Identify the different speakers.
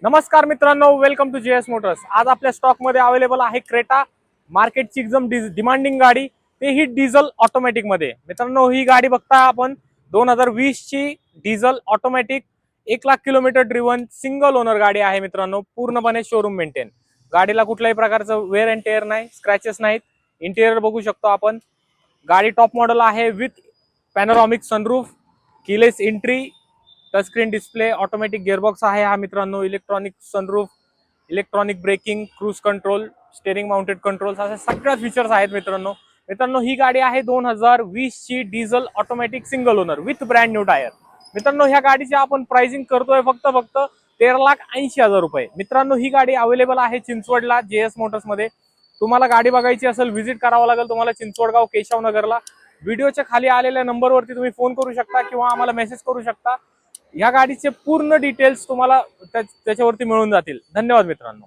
Speaker 1: नमस्कार मित्रांनो, welcome to JS Motors. आज आपल्या स्टॉक मध्ये अवेलेबल आहे क्रेटा, मार्केटची एकदम डिमांडिंग गाडी, तेही डिझेल ऑटोमॅटिक मध्ये। मित्रांनो, ही गाडी बघता आपण 2020 ची diesel automatic 1,00,000 kilometre driven single owner गाडी आहे मित्रांनो, पूर्णपणे शोरूम मेंटेन। गाडीला कुठल्याही प्रकारचं वेअर अँड टेअर नाही, स्क्रॅचेस नाहीत। इंटिरियर बघू शकतो आपण, गाडी टॉप मॉडेल आहे with panoramic sunroof, keyless entry, touch screen display, automatic gearbox आहे हा मित्रांनो, electronic sunroof, electronic braking, cruise control, steering mounted controls, असे सगळ्या फीचर्स आहेत मित्रांनो ही गाडी आहे 2020 ची diesel automatic single owner with brand new tyre. मित्रांनो, ह्या गाडीची आपण प्राइसिंग करतोय फक्त 13,80,000 रुपये। मित्रांनो, ही गाडी अवेलेबल आहे चिंचवडला जेएस मोटर्स मध्ये। तुम्हाला गाडी बघायची असेल, व्हिजिट करावं लागेल तुम्हाला चिंचवडगाव केशवनगरला। व्हिडिओच्या खाली आलेल्या नंबरवरती तुम्ही फोन करू शकता किंवा आम्हाला मेसेज करू शकता। या गाडीचे पूर्ण डिटेल्स तुम्हाला त्याच्यावरती मिळून जातील। धन्यवाद मित्रांनो।